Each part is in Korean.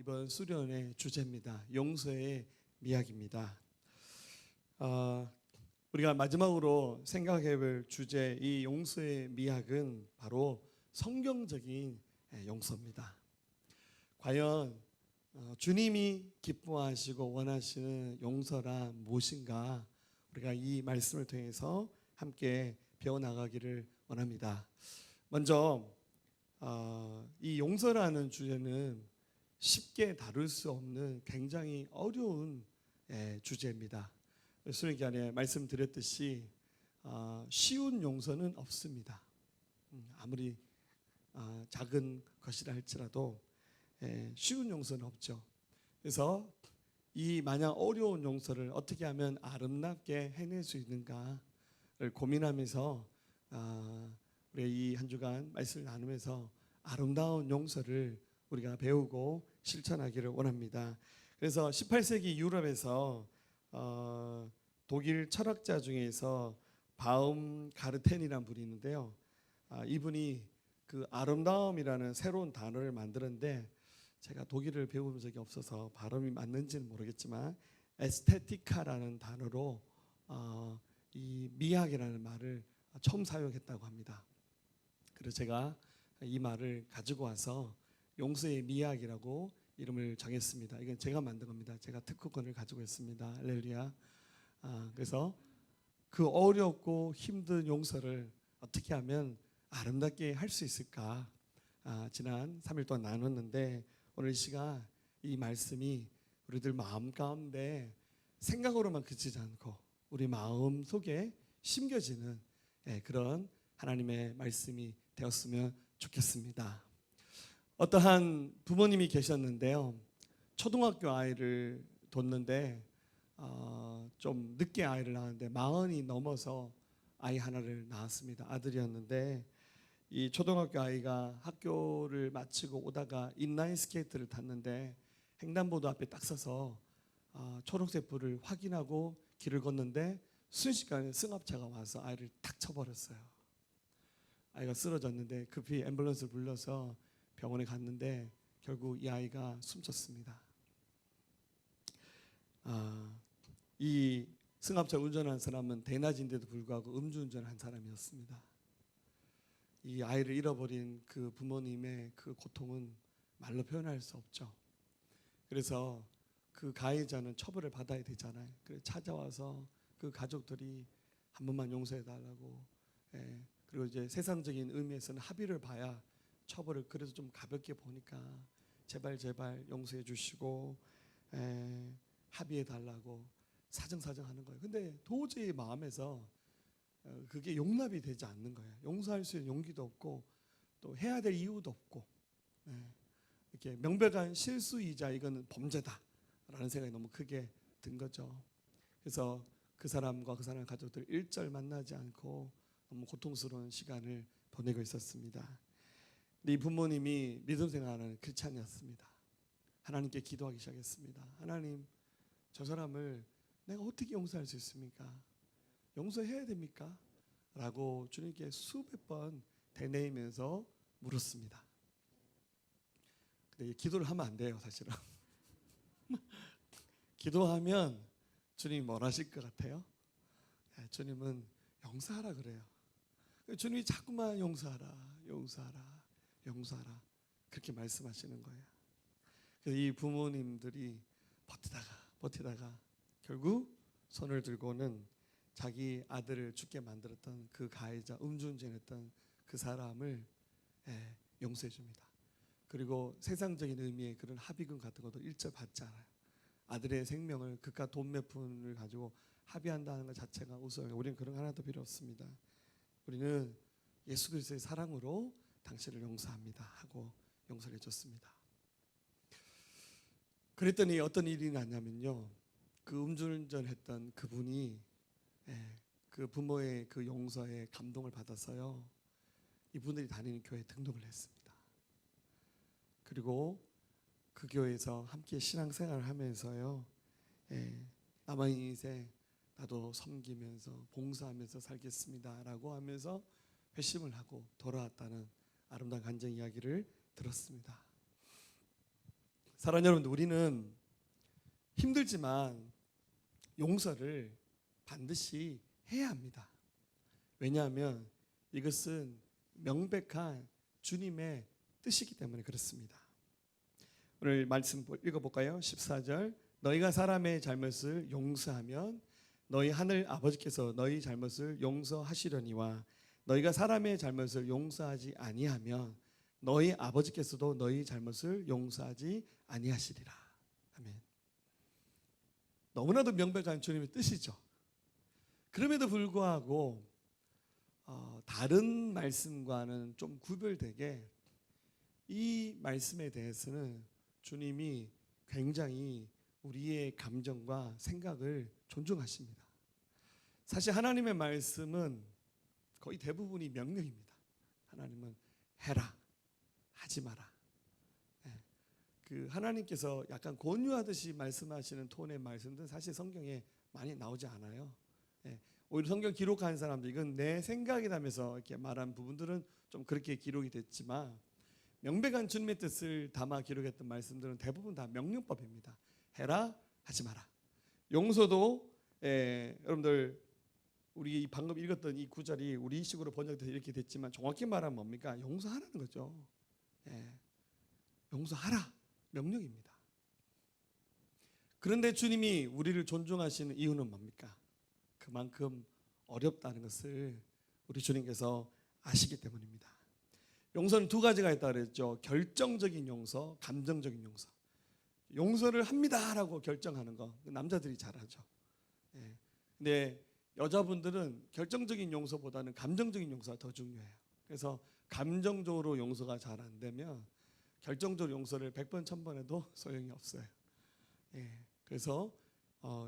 이번 수련의 주제입니다. 용서의 미학입니다. 우리가 마지막으로 생각해볼 주제, 이 용서의 미학은 바로 성경적인 용서입니다. 과연 주님이 기뻐하시고 원하시는 용서란 무엇인가, 우리가 이 말씀을 통해서 함께 배워나가기를 원합니다. 먼저 이 용서라는 주제는 쉽게 다룰 수 없는 굉장히 어려운 주제입니다. 수련 기간에 말씀드렸듯이 쉬운 용서는 없습니다. 아무리 작은 것이라 할지라도 쉬운 용서는 없죠. 그래서 이 마냥 어려운 용서를 어떻게 하면 아름답게 해낼 수 있는가를 고민하면서 우리 이 한 주간 말씀을 나누면서 아름다운 용서를 우리가 배우고 실천하기를 원합니다. 그래서 18세기 유럽에서 독일 철학자 중에서 바움가르텐이라는 분이 있는데요. 이분이 그 아름다움이라는 새로운 단어를 만드는데, 제가 독일을 배워본 적이 없어서 발음이 맞는지는 모르겠지만 에스테티카라는 단어로 이 미학이라는 말을 처음 사용했다고 합니다. 그래서 제가 이 말을 가지고 와서 용서의 미학이라고 이름을 정했습니다. 이건 제가 만든 겁니다. 제가 특허권을 가지고 있습니다. 할렐루야. 그래서 그 어렵고 힘든 용서를 어떻게 하면 아름답게 할 수 있을까, 지난 3일 동안 나눴는데, 오늘 이 시간 이 말씀이 우리들 마음 가운데 생각으로만 그치지 않고 우리 마음 속에 심겨지는 그런 하나님의 말씀이 되었으면 좋겠습니다. 어떠한 부모님이 계셨는데요, 초등학교 아이를 뒀는데 좀 늦게 아이를 낳았는데 40이 넘어서 아이 하나를 낳았습니다. 아들이었는데, 이 초등학교 아이가 학교를 마치고 오다가 인라인 스케이트를 탔는데 횡단보도 앞에 딱 서서 초록색 불을 확인하고 길을 걷는데 순식간에 승합차가 와서 아이를 탁 쳐버렸어요. 아이가 쓰러졌는데 급히 앰뷸런스를 불러서 병원에 갔는데 결국 이 아이가 숨졌습니다. 이 승합차 운전한 사람은 대낮인데도 불구하고 음주운전한 사람이었습니다. 이 아이를 잃어버린 그 부모님의 그 고통은 말로 표현할 수 없죠. 그래서 그 가해자는 처벌을 받아야 되잖아요. 그래서 찾아와서 그 가족들이 한 번만 용서해 달라고, 그리고 이제 세상적인 의미에서는 합의를 봐야 처벌을 그래도 좀 가볍게 보니까 제발 용서해 주시고 합의해 달라고 사정하는 거예요. 근데 도저히 마음에서 그게 용납이 되지 않는 거예요. 용서할 수 있는 용기도 없고 또 해야 될 이유도 없고, 이렇게 명백한 실수이자 이거는 범죄다라는 생각이 너무 크게 든 거죠. 그래서 그 사람과 그 사람 가족들 일절 만나지 않고 너무 고통스러운 시간을 보내고 있었습니다. 근데 이 부모님이 믿음 생활하는 크리스찬이었습니다. 하나님께 기도하기 시작했습니다. 하나님, 저 사람을 내가 어떻게 용서할 수 있습니까? 용서해야 됩니까? 라고 주님께 수백 번 되뇌이면서 물었습니다. 근데 기도를 하면 안 돼요, 사실은. 기도하면 주님이 뭘 하실 것 같아요? 주님은 용서하라 그래요. 주님이 자꾸만 용서하라 그렇게 말씀하시는 거예요. 그래서 이 부모님들이 버티다가 결국 손을 들고는 자기 아들을 죽게 만들었던 그 가해자, 음주운전했던 그 사람을 용서해 줍니다. 그리고 세상적인 의미의 그런 합의금 같은 것도 일절 받지 않아요. 아들의 생명을 그깟 돈 몇 푼을 가지고 합의한다는 것 자체가 우스워요. 우리는 그런 거 하나도 필요 없습니다. 우리는 예수 그리스도의 사랑으로 당신을 용서합니다 하고 용서를 해줬습니다. 그랬더니 어떤 일이 났냐면요, 그 음주운전했던 그분이 그 부모의 그 용서에 감동을 받아서요, 이분들이 다니는 교회에 등록을 했습니다. 그리고 그 교회에서 함께 신앙생활을 하면서요, 남은 인생 나도 섬기면서 봉사하면서 살겠습니다 라고 하면서 회심을 하고 돌아왔다는 아름다운 간증 이야기를 들었습니다. 사랑하는 여러분들, 우리는 힘들지만 용서를 반드시 해야 합니다. 왜냐하면 이것은 명백한 주님의 뜻이기 때문에 그렇습니다. 오늘 말씀 읽어볼까요? 14절, 너희가 사람의 잘못을 용서하면 너희 하늘 아버지께서 너희 잘못을 용서하시려니와 너희가 사람의 잘못을 용서하지 아니하면 너희 아버지께서도 너희 잘못을 용서하지 아니하시리라. 아멘. 너무나도 명백한 주님의 뜻이죠. 그럼에도 불구하고 다른 말씀과는 좀 구별되게 이 말씀에 대해서는 주님이 굉장히 우리의 감정과 생각을 존중하십니다. 사실 하나님의 말씀은 거의 대부분이 명령입니다. 하나님은 해라, 하지 마라. 그 하나님께서 약간 권유하듯이 말씀하시는 톤의 말씀들은 사실 성경에 많이 나오지 않아요. 오히려 성경 기록한 사람들, 이건 내 생각이라면서 이렇게 말한 부분들은 좀 그렇게 기록이 됐지만 명백한 주님의 뜻을 담아 기록했던 말씀들은 대부분 다 명령법입니다. 해라, 하지 마라. 용서도 여러분들 우리 방금 읽었던 이 구절이 우리식으로 번역돼서 이렇게 됐지만 정확히 말하면 뭡니까? 용서하라는 거죠. 용서하라, 명령입니다. 그런데 주님이 우리를 존중하시는 이유는 뭡니까? 그만큼 어렵다는 것을 우리 주님께서 아시기 때문입니다. 용서는 두 가지가 있다고 그랬죠. 결정적인 용서, 감정적인 용서. 용서를 합니다라고 결정하는 거 남자들이 잘하죠. 근데 여자분들은 결정적인 용서보다는 감정적인 용서가 더 중요해요. 그래서 감정적으로 용서가 잘 안 되면 결정적으로 용서를 100번 1000번 해도 소용이 없어요. 그래서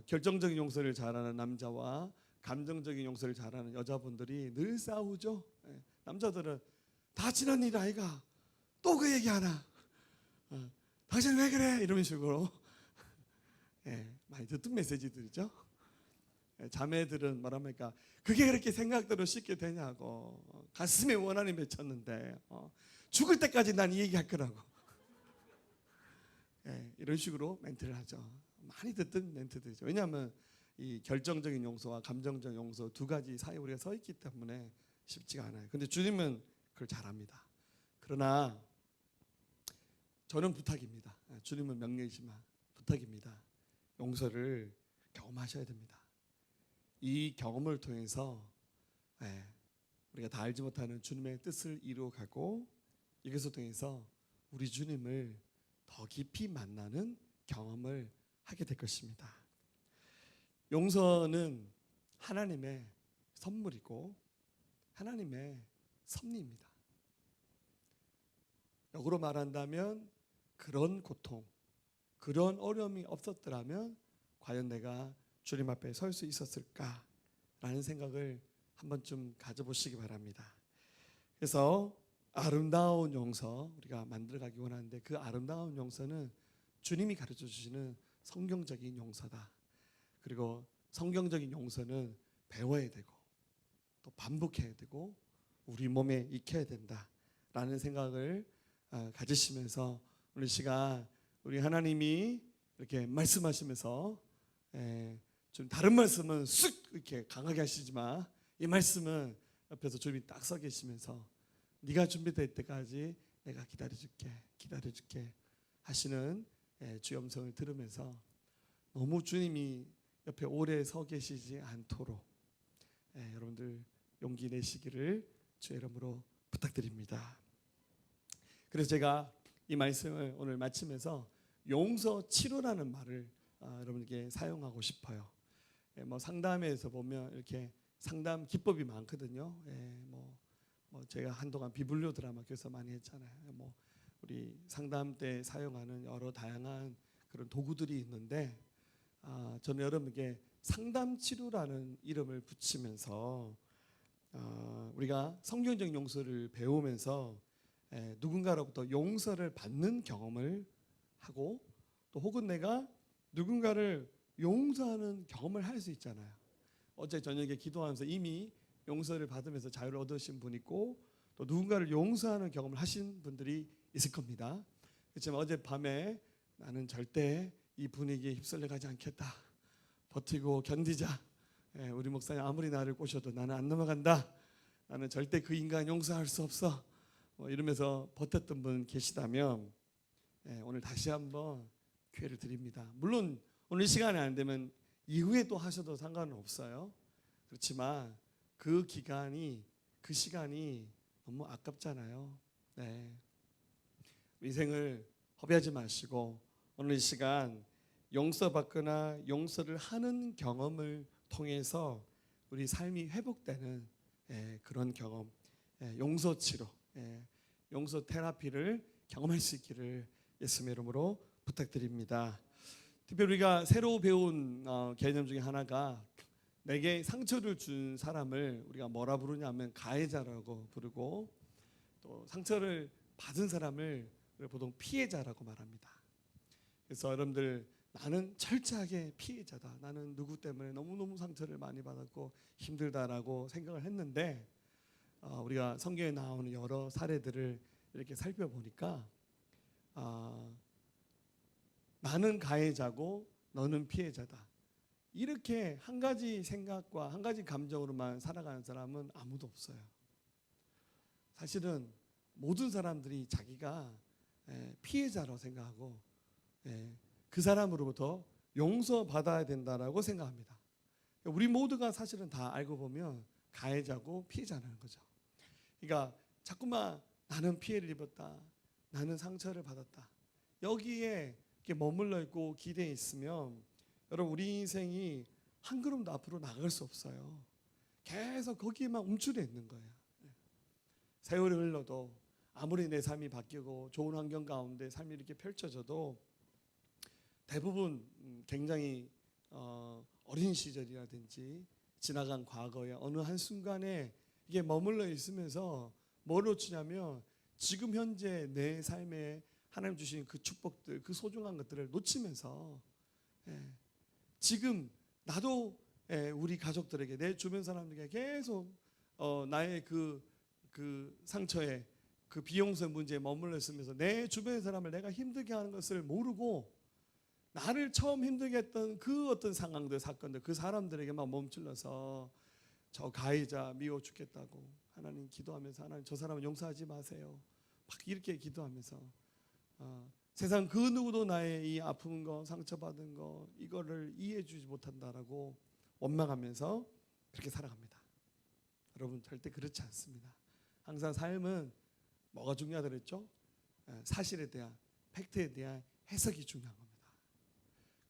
결정적인 용서를 잘하는 남자와 감정적인 용서를 잘하는 여자분들이 늘 싸우죠. 남자들은 다 지난 일 아이가 또 그 얘기 하나, 당신 왜 그래, 이런 식으로 많이 듣던 메시지들이죠. 자매들은 뭐랍니까? 그게 그렇게 생각대로 쉽게 되냐고, 가슴에 원한이 맺혔는데 죽을 때까지 난 이 얘기할 거라고. 이런 식으로 멘트를 하죠. 많이 듣던 멘트들이죠. 왜냐하면 이 결정적인 용서와 감정적 용서 두 가지 사이에 우리가 서 있기 때문에 쉽지가 않아요. 근데 주님은 그걸 잘합니다. 그러나 저는 부탁입니다. 주님은 명령이지만 부탁입니다. 용서를 경험하셔야 됩니다. 이 경험을 통해서 우리가 다 알지 못하는 주님의 뜻을 이루어가고 이것을 통해서 우리 주님을 더 깊이 만나는 경험을 하게 될 것입니다. 용서는 하나님의 선물이고 하나님의 섭리입니다. 역으로 말한다면 그런 고통, 그런 어려움이 없었더라면 과연 내가 주님 앞에 설 수 있었을까라는 생각을 한 번쯤 가져보시기 바랍니다. 그래서 아름다운 용서 우리가 만들어가기 원하는데 그 아름다운 용서는 주님이 가르쳐 주시는 성경적인 용서다. 그리고 성경적인 용서는 배워야 되고 또 반복해야 되고 우리 몸에 익혀야 된다라는 생각을 가지시면서 오늘 시간 우리 하나님이 이렇게 말씀하시면서 좀 다른 말씀은 쑥 이렇게 강하게 하시지만 이 말씀은 옆에서 주님이 딱 서 계시면서 네가 준비될 때까지 내가 기다려줄게 하시는 주의 음성을 들으면서 너무 주님이 옆에 오래 서 계시지 않도록 여러분들 용기 내시기를 주의 이름으로 부탁드립니다. 그래서 제가 이 말씀을 오늘 마치면서 용서 치료라는 말을 여러분에게 사용하고 싶어요. 뭐 상담에서 보면 이렇게 상담 기법이 많거든요. 뭐 제가 한동안 비불교 드라마 교사 많이 했잖아요. 뭐 우리 상담 때 사용하는 여러 다양한 그런 도구들이 있는데 저는 여러분에게 상담 치료라는 이름을 붙이면서 우리가 성경적 용서를 배우면서 누군가로부터 용서를 받는 경험을 하고 또 혹은 내가 누군가를 용서하는 경험을 할 수 있잖아요. 어제 저녁에 기도하면서 이미 용서를 받으면서 자유를 얻으신 분 있고 또 누군가를 용서하는 경험을 하신 분들이 있을 겁니다. 그렇지만 어젯밤에 나는 절대 이 분위기에 휩쓸려 가지 않겠다. 버티고 견디자. 우리 목사님 아무리 나를 꼬셔도 나는 안 넘어간다. 나는 절대 그 인간 용서할 수 없어. 이러면서 버텼던 분 계시다면 오늘 다시 한번 기회를 드립니다. 물론 오늘 시간이 안 되면 이후에 또 하셔도 상관은 없어요. 그렇지만 그 시간이 너무 아깝잖아요. 인생을 허비하지 마시고 오늘 이 시간 용서받거나 용서를 하는 경험을 통해서 우리 삶이 회복되는 그런 경험, 용서 치료, 용서 테라피를 경험할 수 있기를 예수님의 이름으로 부탁드립니다. 특별히 우리가 새로 배운 개념 중에 하나가 내게 상처를 준 사람을 우리가 뭐라 부르냐면 가해자라고 부르고, 또 상처를 받은 사람을 보통 피해자라고 말합니다. 그래서 여러분들, 나는 철저하게 피해자다, 나는 누구 때문에 너무너무 상처를 많이 받았고 힘들다라고 생각을 했는데, 우리가 성경에 나오는 여러 사례들을 이렇게 살펴보니까 나는 가해자고 너는 피해자다, 이렇게 한 가지 생각과 한 가지 감정으로만 살아가는 사람은 아무도 없어요. 사실은 모든 사람들이 자기가 피해자라고 생각하고 그 사람으로부터 용서받아야 된다라고 생각합니다. 우리 모두가 사실은 다 알고 보면 가해자고 피해자라는 거죠. 그러니까 자꾸만 나는 피해를 입었다, 나는 상처를 받았다, 여기에 이렇게 머물러 있고 기대에 있으면 여러분, 우리 인생이 한 걸음도 앞으로 나갈 수 없어요. 계속 거기에만 움츠려 있는 거예요. 세월이 흘러도 아무리 내 삶이 바뀌고 좋은 환경 가운데 삶이 이렇게 펼쳐져도 대부분 굉장히 어린 시절이라든지 지나간 과거의 어느 한순간에 이게 머물러 있으면서 뭘 놓치냐면 지금 현재 내 삶에 하나님 주신 그 축복들, 그 소중한 것들을 놓치면서 지금 나도 우리 가족들에게, 내 주변 사람들에게 계속 나의 그 상처에, 그 비용서 문제에 머물러 있으면서 내 주변의 사람을 내가 힘들게 하는 것을 모르고 나를 처음 힘들게 했던 그 어떤 상황들, 사건들, 그 사람들에게만 멈출러서 저 가해자 미워 죽겠다고 하나님 기도하면서, 하나님 저 사람은 용서하지 마세요, 막 이렇게 기도하면서 세상 그 누구도 나의 이 아픈 거, 상처받은 거, 이거를 이해해 주지 못한다라고 원망하면서 그렇게 살아갑니다. 여러분, 절대 그렇지 않습니다. 항상 삶은 뭐가 중요하다 그랬죠? 사실에 대한, 팩트에 대한 해석이 중요한 겁니다.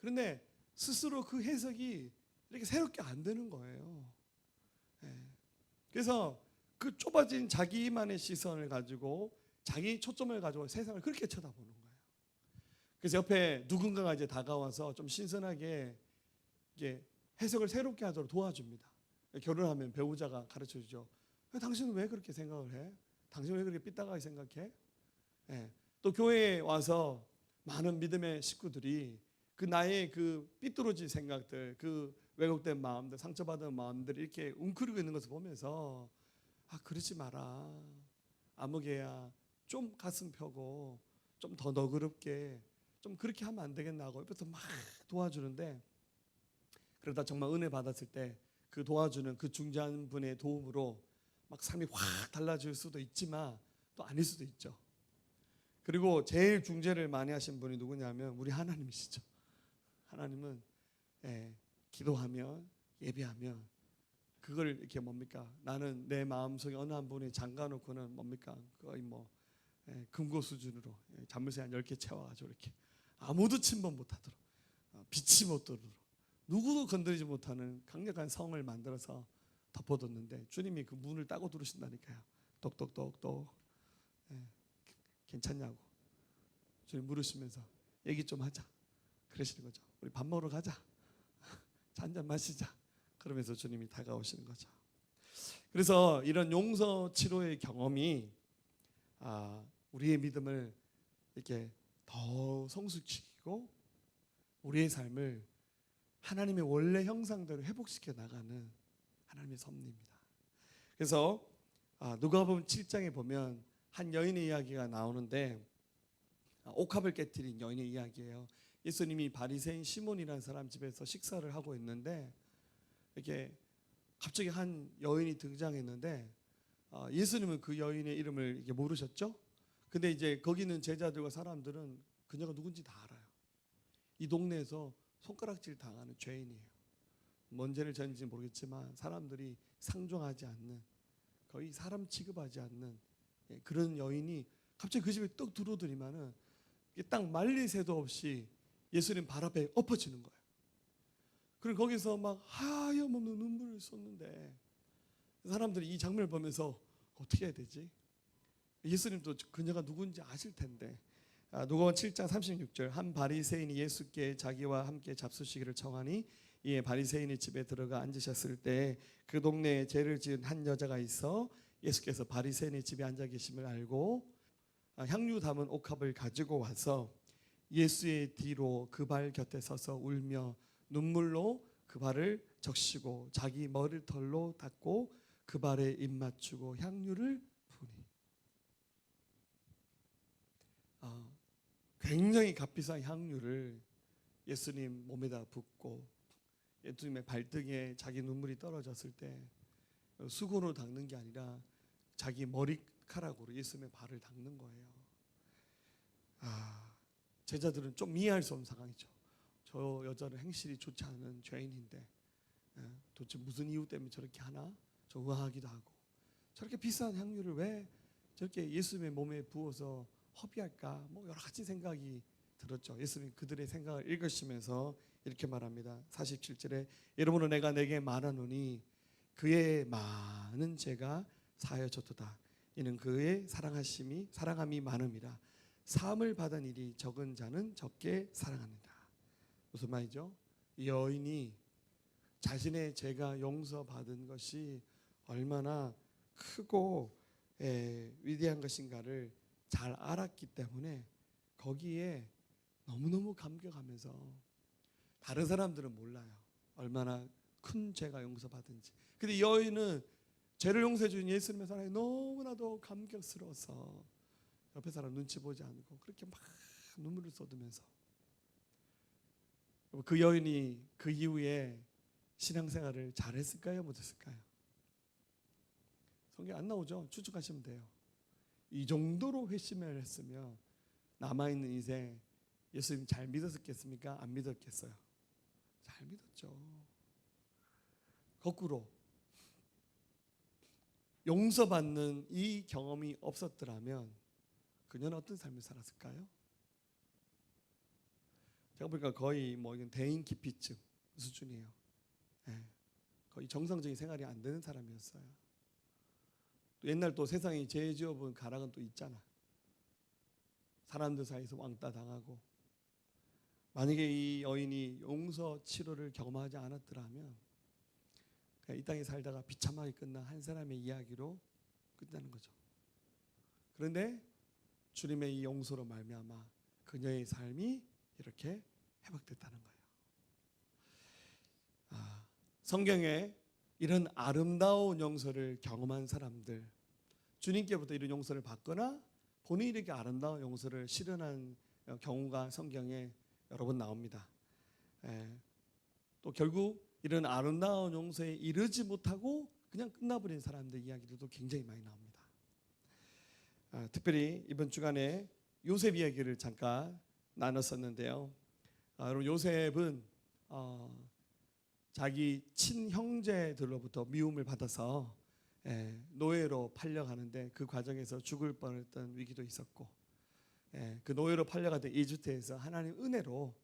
그런데 스스로 그 해석이 이렇게 새롭게 안 되는 거예요. 그래서 그 좁아진 자기만의 시선을 가지고, 자기 초점을 가지고 세상을 그렇게 쳐다보는 거예요. 그래서 옆에 누군가가 이제 다가와서 좀 신선하게 이게 해석을 새롭게 하도록 도와줍니다. 결혼하면 배우자가 가르쳐주죠. 당신은 왜 그렇게 생각을 해? 당신은 왜 그렇게 삐딱하게 생각해? 또 교회에 와서 많은 믿음의 식구들이 그 나의 그 삐뚤어진 생각들, 그 왜곡된 마음들, 상처받은 마음들을 이렇게 웅크리고 있는 것을 보면서 그러지 마라, 아무개야, 좀 가슴 펴고 좀 더 너그럽게 좀 그렇게 하면 안 되겠나고 옆에서 막 도와주는데, 그러다 정말 은혜 받았을 때 그 도와주는 그 중재한 분의 도움으로 막 삶이 확 달라질 수도 있지만 또 아닐 수도 있죠. 그리고 제일 중재를 많이 하신 분이 누구냐면 우리 하나님이시죠. 하나님은 기도하면, 예배하면 그걸 이렇게 뭡니까, 나는 내 마음속에 어느 한 분이 잠가놓고는 뭡니까, 거의 뭐 금고 수준으로 자물쇠 한 10개 채워가지고 이렇게 아무도 침범 못하도록, 빛이 못 들도록, 누구도 건드리지 못하는 강력한 성을 만들어서 덮어뒀는데 주님이 그 문을 따고 들어오신다니까요. 똑똑똑똑, 괜찮냐고 주님 물으시면서 얘기 좀 하자 그러시는 거죠. 우리 밥 먹으러 가자, 차 한잔 마시자, 그러면서 주님이 다가오시는 거죠. 그래서 이런 용서 치료의 경험이 우리의 믿음을 이렇게 더 성숙시키고 우리의 삶을 하나님의 원래 형상대로 회복시켜 나가는 하나님의 섭리입니다. 그래서 누가복음 7장에 보면 한 여인의 이야기가 나오는데, 옥합을 깨뜨린 여인의 이야기예요. 예수님이 바리새인 시몬이라는 사람 집에서 식사를 하고 있는데 이렇게 갑자기 한 여인이 등장했는데 예수님은 그 여인의 이름을 이렇게 모르셨죠? 근데 이제 거기 있는 제자들과 사람들은 그녀가 누군지 다 알아요. 이 동네에서 손가락질 당하는 죄인이에요. 뭔 죄를 졌는지 모르겠지만 사람들이 상종하지 않는, 거의 사람 취급하지 않는 그런 여인이 갑자기 그 집에 떡 들어오더니만은 딱 말릴 새도 없이 예수님 발 앞에 엎어지는 거예요. 그리고 거기서 막 하염없는 눈물을 쏟는데 사람들이 이 장면을 보면서 어떻게 해야 되지? 예수님도 그녀가 누군지 아실 텐데 누가복음 7장 36절 한 바리새인이 예수께 자기와 함께 잡수시기를 청하니 이에 바리새인의 집에 들어가 앉으셨을 때 그 동네에 죄를 지은 한 여자가 있어 예수께서 바리새인의 집에 앉아 계심을 알고 향유 담은 옥합을 가지고 와서 예수의 뒤로 그 발 곁에 서서 울며 눈물로 그 발을 적시고 자기 머리털로 닦고 그 발에 입 맞추고 향유를 부으니. 굉장히 값비싼 향유를 예수님 몸에다 붓고 예수님의 발등에 자기 눈물이 떨어졌을 때 수건으로 닦는 게 아니라 자기 머리카락으로 예수님의 발을 닦는 거예요. 제자들은 좀 이해할 수 없는 상황이죠. 저 여자는 행실이 좋지 않은 죄인인데 도대체 무슨 이유 때문에 저렇게 하나? 좀 의아하기도 하고 저렇게 비싼 향유를 왜 저렇게 예수님의 몸에 부어서 허비할까? 뭐 여러 가지 생각이 들었죠. 예수님 그들의 생각을 읽으시면서 이렇게 말합니다. 47절에 이러므로 내가 내게 말하노니 그의 많은 죄가 사하여졌도다. 이는 그의 사랑함이 많음이라. 사함을 받은 일이 적은 자는 적게 사랑합니다. 무슨 말이죠? 이 여인이 자신의 죄가 용서받은 것이 얼마나 크고 위대한 것인가를 잘 알았기 때문에 거기에 너무너무 감격하면서, 다른 사람들은 몰라요. 얼마나 큰 죄가 용서받은지. 근데 이 여인은 죄를 용서해 주신 예수님의 사랑이 너무나도 감격스러워서 옆에 사람 눈치 보지 않고 그렇게 막 눈물을 쏟으면서, 그 여인이 그 이후에 신앙생활을 잘했을까요? 못했을까요? 성경 안 나오죠? 추측하시면 돼요. 이 정도로 회심을 했으면 남아있는 인생 예수님 잘 믿었겠습니까? 안 믿었겠어요? 잘 믿었죠. 거꾸로 용서받는 이 경험이 없었더라면 그녀는 어떤 삶을 살았을까요? 제가 보니까 거의 뭐 이건 대인 기피증 수준이에요. 거의 정상적인 생활이 안 되는 사람이었어요. 또 옛날 또 세상에 죄 지어본 가락은 또 있잖아. 사람들 사이에서 왕따 당하고. 만약에 이 여인이 용서 치료를 경험하지 않았더라면 그냥 이 땅에 살다가 비참하게 끝난 한 사람의 이야기로 끝나는 거죠. 그런데 주님의 이 용서로 말미암아 그녀의 삶이 이렇게 회복됐다는 거예요. 성경에 이런 아름다운 용서를 경험한 사람들, 주님께부터 이런 용서를 받거나 본인이 이렇게 아름다운 용서를 실현한 경우가 성경에 여러 번 나옵니다. 또 결국 이런 아름다운 용서에 이르지 못하고 그냥 끝나버린 사람들 이야기들도 굉장히 많이 나옵니다. 특별히 이번 주간에 요셉 이야기를 잠깐 나눴었는데요. 여러분, 요셉은 자기 친형제들로부터 미움을 받아서 노예로 팔려가는데 그 과정에서 죽을 뻔했던 위기도 있었고, 그 노예로 팔려가던 이집트에서 하나님 은혜로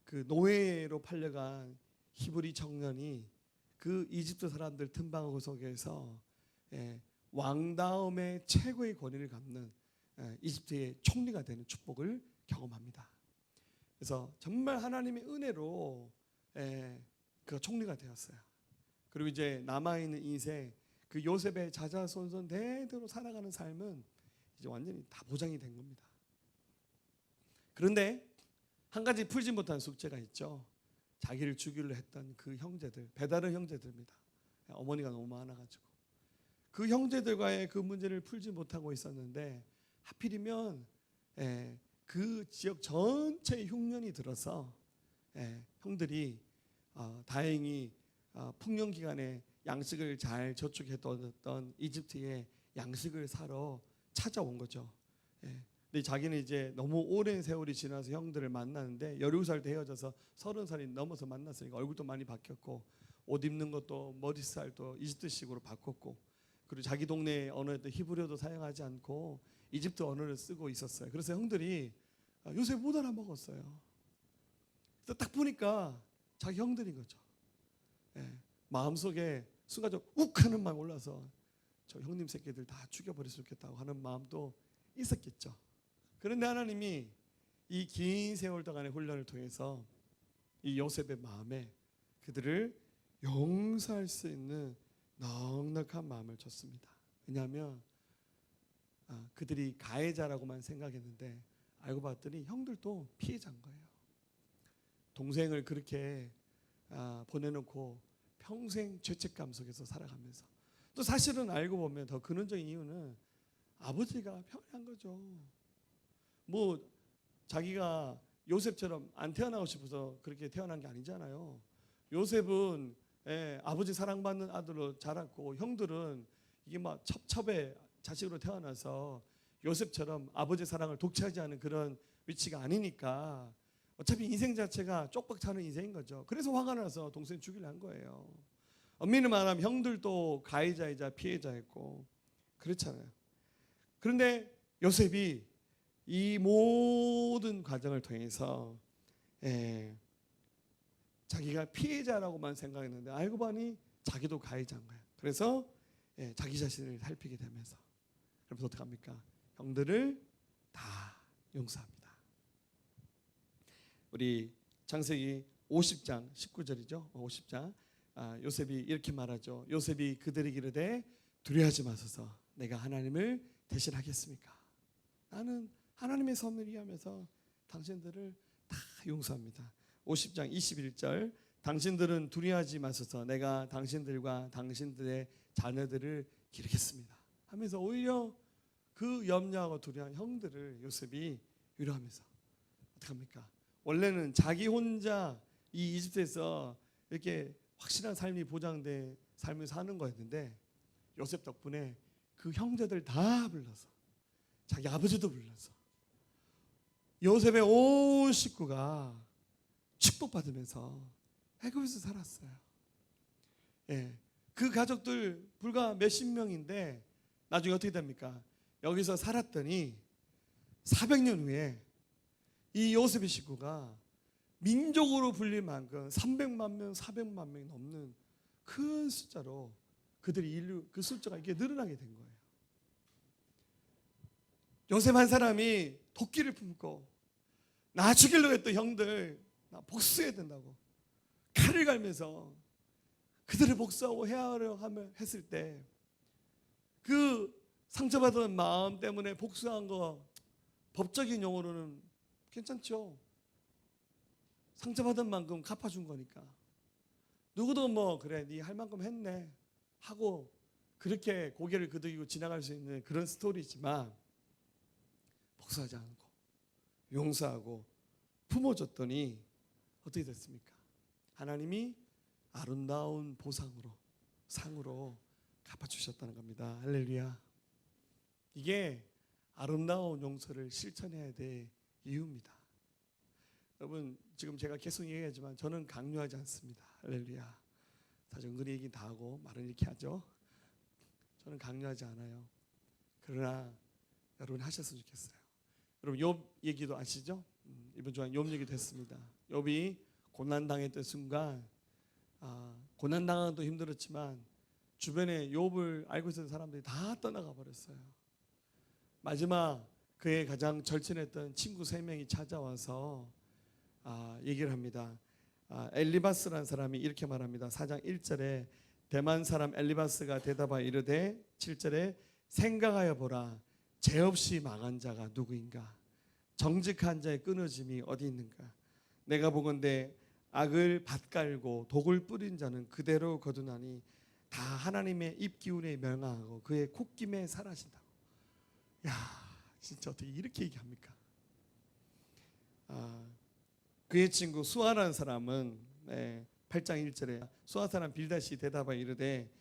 그 노예로 팔려간 히브리 청년이 그 이집트 사람들 틈바구 속에서 왕 다음에 최고의 권위를 갖는 이집트의 총리가 되는 축복을 경험합니다. 그래서 정말 하나님의 은혜로 그 총리가 되었어요. 그리고 이제 남아있는 인생, 그 요셉의 자자손손 대대로 살아가는 삶은 이제 완전히 다 보장이 된 겁니다. 그런데 한 가지 풀지 못한 숙제가 있죠. 자기를 죽이려 했던 그 형제들, 베다른 형제들입니다. 어머니가 너무 많아가지고 그 형제들과의 그 문제를 풀지 못하고 있었는데 하필이면 그 지역 전체에 흉년이 들어서 형들이 다행히 풍년 기간에 양식을 잘 저축해뒀던 이집트에 양식을 사러 찾아온 거죠. 근데 자기는 이제 너무 오랜 세월이 지나서 형들을 만나는데 17살 때 헤어져서 30살이 넘어서 만났으니까 얼굴도 많이 바뀌었고 옷 입는 것도 머리 스타일도 이집트식으로 바꿨고 그리고 자기 동네 언어였던 히브리어도 사용하지 않고 이집트 언어를 쓰고 있었어요. 그래서 형들이 요셉 못 알아먹었어요. 그래서 딱 보니까 자기 형들인 거죠. 마음속에 순간적으로 욱 하는 마음이 올라서 저 형님 새끼들 다 죽여버릴 수 있겠다고 하는 마음도 있었겠죠. 그런데 하나님이 이 긴 세월 동안의 훈련을 통해서 이 요셉의 마음에 그들을 용서할 수 있는 넉넉한 마음을 줬습니다. 왜냐하면 그들이 가해자라고만 생각했는데 알고 봤더니 형들도 피해자인 거예요. 동생을 그렇게 보내놓고 평생 죄책감 속에서 살아가면서 또 사실은 알고 보면 더 근원적인 이유는 아버지가 편한 거죠. 뭐 자기가 요셉처럼 안 태어나고 싶어서 그렇게 태어난 게 아니잖아요. 요셉은 아버지 사랑받는 아들로 자랐고 형들은 이게 막 첩첩의 자식으로 태어나서 요셉처럼 아버지 사랑을 독차지 않은 그런 위치가 아니니까 어차피 인생 자체가 쪽박 차는 인생인 거죠. 그래서 화가 나서 동생 죽이려 한 거예요. 엄밀히 말하면 형들도 가해자이자 피해자였고 그렇잖아요. 그런데 요셉이 이 모든 과정을 통해서 자기가 피해자라고만 생각했는데 알고 보니 자기도 가해자인 거예요. 그래서 자기 자신을 살피게 되면서 그래서 어떻게 합니까? 형들을 다 용서합니다. 우리 창세기 50장 19절이죠. 50장 요셉이 이렇게 말하죠. 요셉이 그들에게 이르되 두려워하지 마소서 내가 하나님을 대신하겠습니까? 나는 하나님의 섭리를 위하면서 당신들을 다 용서합니다. 50장 21절 당신들은 두려워하지 마소서 내가 당신들과 당신들의 자녀들을 기르겠습니다 하면서 오히려 그 염려하고 두려워한 형들을 요셉이 위로하면서 어떻게 합니까? 원래는 자기 혼자 이 이집트에서 이렇게 확실한 삶이 보장된 삶을 사는 거였는데 요셉 덕분에 그 형제들 다 불러서 자기 아버지도 불러서 요셉의 온 식구가 축복받으면서 애굽에서 살았어요. 그 가족들 불과 몇십 명인데 나중에 어떻게 됩니까? 여기서 살았더니 400년 후에 이 요셉의 식구가 민족으로 불릴 만큼 300만 명, 400만 명이 넘는 큰 숫자로 그들이 인류 그 숫자가 이게 늘어나게 된 거예요. 요셉 한 사람이 도끼를 품고 나 죽이려고 했던 형들 나 복수해야 된다고 칼을 갈면서 그들을 복수하고 해하려 했을 때 그 상처받은 마음 때문에 복수한 거 법적인 용어로는 괜찮죠. 상처받은 만큼 갚아준 거니까 누구도 뭐 그래 네 할 만큼 했네 하고 그렇게 고개를 끄덕이고 지나갈 수 있는 그런 스토리지만 복수하지 않고 용서하고 품어줬더니 어떻게 됐습니까? 하나님이 아름다운 보상으로 상으로 갚아주셨다는 겁니다. 할렐루야. 이게 아름다운 용서를 실천해야 될 이유입니다. 여러분 지금 제가 계속 얘기하지만 저는 강요하지 않습니다. 할렐루야. 사실 은근히 얘기 다 하고 말은 이렇게 하죠. 저는 강요하지 않아요. 그러나 여러분 하셨으면 좋겠어요. 여러분 욥 얘기도 아시죠? 이번 주간 욥 얘기도 했습니다. 욥이 고난당했던 순간 고난당하도 힘들었지만 주변에 욥을 알고 있었던 사람들이 다 떠나가 버렸어요. 마지막 그의 가장 절친했던 친구 3명이 찾아와서 얘기를 합니다. 엘리바스라는 사람이 이렇게 말합니다. 4장 1절에 대만 사람 엘리바스가 대답하여 이르되 7절에 생각하여 보라 죄 없이 망한 자가 누구인가 정직한 자의 끊어짐이 어디 있는가 내가 보건대 악을 밭갈고 독을 뿌린 자는 그대로 거두나니 다 하나님의 입기운에 멸망하고 그의 콧김에 사라진다고. 야 진짜 어떻게 이렇게 얘기합니까? 그의 친구 수아라는 사람은 8장 1절에 수아 사람 빌닷이 대답하여 이르되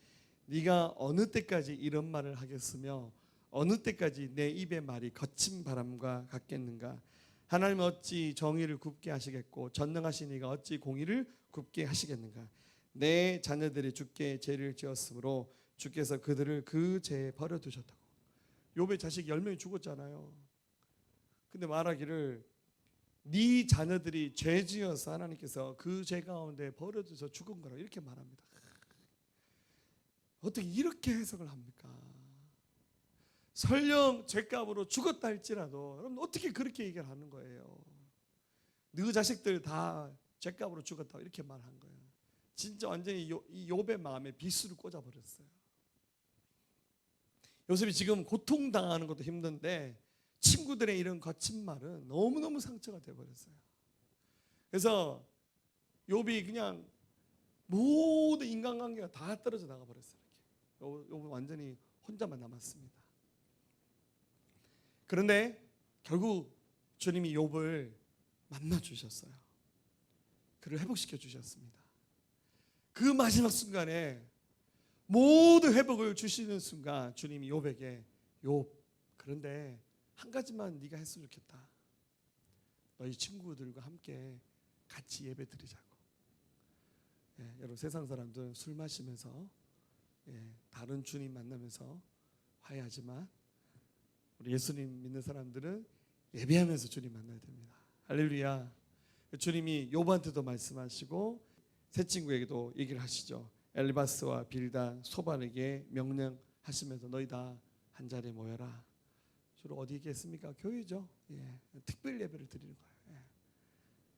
네가 어느 때까지 이런 말을 하겠으며 어느 때까지 내 입의 말이 거친 바람과 같겠는가. 하나님은 어찌 정의를 굽게 하시겠고 전능하신 이가 어찌 공의를 굽게 하시겠는가. 내 자녀들이 주께 죄를 지었으므로 주께서 그들을 그 죄에 버려두셨다고. 욥의 자식 10명이 죽었잖아요. 근데 말하기를 네 자녀들이 죄 지어서 하나님께서 그 죄 가운데 버려져서 죽은 거라고 이렇게 말합니다. 어떻게 이렇게 해석을 합니까? 설령 죄값으로 죽었다 할지라도 여러분 어떻게 그렇게 얘기를 하는 거예요? 네 자식들 다 죄값으로 죽었다고 이렇게 말한 거예요. 진짜 완전히 이 욥의 마음에 비수를 꽂아버렸어요. 요셉이 지금 고통당하는 것도 힘든데 친구들의 이런 거친 말은 너무너무 상처가 되어버렸어요. 그래서 욥이 그냥 모든 인간관계가 다 떨어져 나가버렸어요. 욥은 완전히 혼자만 남았습니다. 그런데 결국 주님이 욥을 만나주셨어요. 그를 회복시켜 주셨습니다. 그 마지막 순간에 모든 회복을 주시는 순간 주님이 욥에게 욥, 그런데 한 가지만 네가 했으면 좋겠다. 너희 친구들과 함께 같이 예배 드리자고. 여러분 세상 사람들은 술 마시면서 다른 주님 만나면서 화해하지만 우리 예수님 믿는 사람들은 예배하면서 주님 만나야 됩니다. 할렐루야. 주님이 욥한테도 말씀하시고 세 친구에게도 얘기를 하시죠. 엘리바스와 빌다 소반에게 명령하시면서 너희 다 한 자리에 모여라. 주로 어디 있겠습니까? 교회죠. 특별 예배를 드리는 거예요.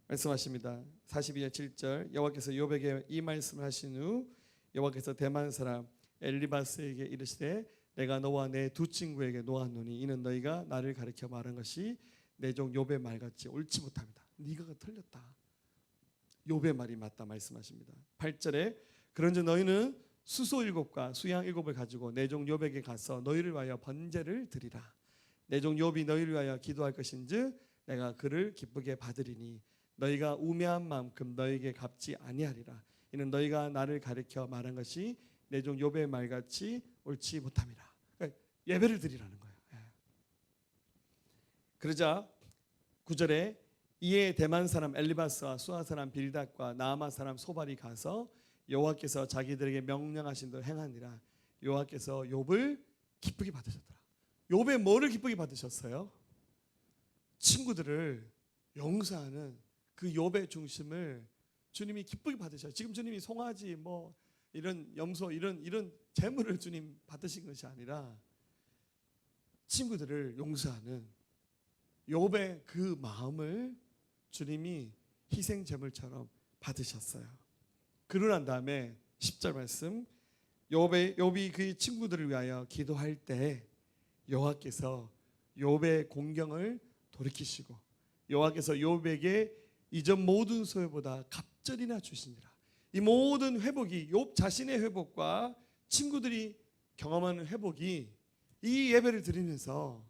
말씀하십니다. 42절 7절 여호와께서 욥에게 이 말씀을 하신 후 여호와께서 대만 사람 엘리바스에게 이르시되 내가 너와 내 두 친구에게 놓았노니 이는 너희가 나를 가리켜 말한 것이 내 종 욥의 말같이 옳지 못합니다. 네가 틀렸다. 욥의 말이 맞다 말씀하십니다. 8절에 그런즉 너희는 수소 7과 수양 7을 가지고 내 종 욥에게 가서 너희를 위하여 번제를 드리라. 내 종 욥이 너희를 위하여 기도할 것인즉 내가 그를 기쁘게 받으리니 너희가 우매한 만큼 너희에게 갚지 아니하리라. 이는 너희가 나를 가리켜 말한 것이 내 종 욥의 말같이 옳지 못함이라. 그러니까 예배를 드리라는 거예요. 그러자 9절에 이에 대만 사람 엘리바스와 수아 사람 빌닷과 나아마 사람 소발이 가서 여호와께서 자기들에게 명령하신 대로 행하니라. 여호와께서 욥을 기쁘게 받으셨더라. 욥의 뭐를 기쁘게 받으셨어요? 친구들을 용서하는 그 욥의 중심을 주님이 기쁘게 받으셔요. 지금 주님이 송아지 뭐 이런 염소 이런 재물을 주님 받으신 것이 아니라 친구들을 용서하는 욥의 그 마음을 주님이 희생 제물처럼 받으셨어요. 그러고 난 다음에 10절 말씀 욥이 그의 친구들을 위하여 기도할 때 여호와께서 욥의 공경을 돌이키시고 여호와께서 욥에게 이전 모든 소유보다 갑절이나 주시니라. 이 모든 회복이 욥 자신의 회복과 친구들이 경험하는 회복이 이 예배를 드리면서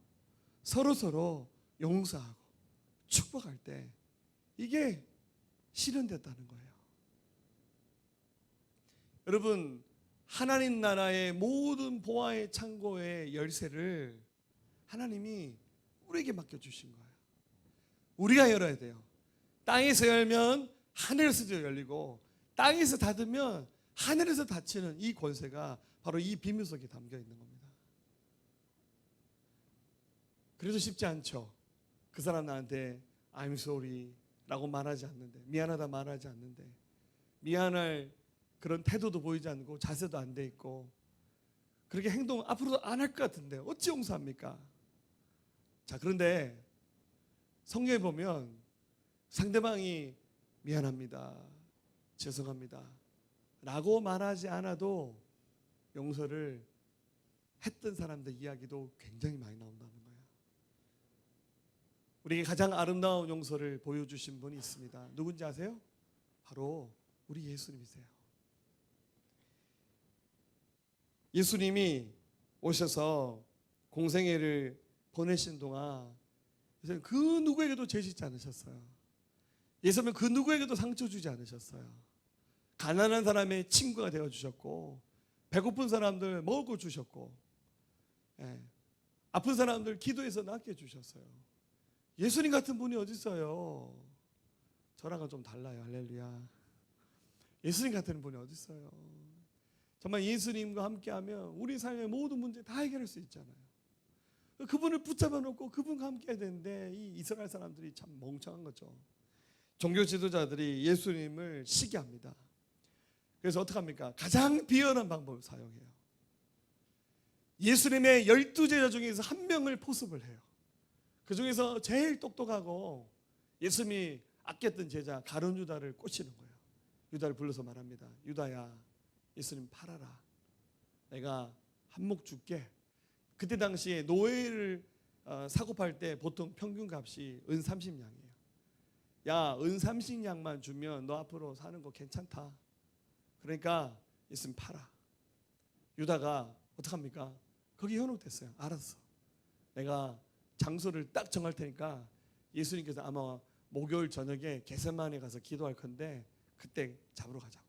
서로 용서하고 축복할 때 이게 실현됐다는 거예요. 여러분 하나님 나라의 모든 보화의 창고의 열쇠를 하나님이 우리에게 맡겨주신 거예요. 우리가 열어야 돼요. 땅에서 열면 하늘에서도 열리고 땅에서 닫으면 하늘에서 닫히는 이 권세가 바로 이 비밀 속에 담겨 있는 겁니다. 그래도 쉽지 않죠. 그 사람 나한테 I'm sorry 라고 말하지 않는데, 미안하다 말하지 않는데, 미안할 그런 태도도 보이지 않고 자세도 안 돼 있고 그렇게 행동 앞으로도 안 할 것 같은데 어찌 용서합니까? 자, 그런데 성경에 보면 상대방이 미안합니다, 죄송합니다 라고 말하지 않아도 용서를 했던 사람들 이야기도 굉장히 많이 나온다는 거예요. 우리에게 가장 아름다운 용서를 보여주신 분이 있습니다. 누군지 아세요? 바로 우리 예수님이세요. 예수님이 오셔서 공생애를 보내신 동안 그 누구에게도 죄 짓지 않으셨어요. 예수님은 그 누구에게도 상처 주지 않으셨어요. 가난한 사람의 친구가 되어주셨고, 배고픈 사람들 먹을 거 주셨고, 아픈 사람들 기도해서 낫게 해주셨어요. 예수님 같은 분이 어디 있어요? 저랑은 좀 달라요. 할렐루야. 예수님 같은 분이 어디 있어요? 정말 예수님과 함께하면 우리 삶의 모든 문제 다 해결할 수 있잖아요. 그분을 붙잡아 놓고 그분과 함께 해야 되는데 이 이스라엘 사람들이 참 멍청한 거죠. 종교 지도자들이 예수님을 시기합니다. 그래서 어떻게 합니까? 가장 비열한 방법을 사용해요. 예수님의 12제자 중에서 한 명을 포섭을 해요. 그 중에서 제일 똑똑하고 예수님이 아꼈던 제자 가룟 유다를 꼬시는 거예요. 유다를 불러서 말합니다. 유다야, 예수님 팔아라. 내가 한몫 줄게. 그때 당시에 노예를 사고 팔 때 보통 평균 값이 은 30냥이에요. 야, 은 30냥만 주면 너 앞으로 사는 거 괜찮다. 그러니까 예수님 팔아. 유다가 어떡합니까? 거기 현혹됐어요. 알았어. 내가 장소를 딱 정할 테니까 예수님께서 아마 목요일 저녁에 겟세마네 가서 기도할 건데 그때 잡으러 가자고.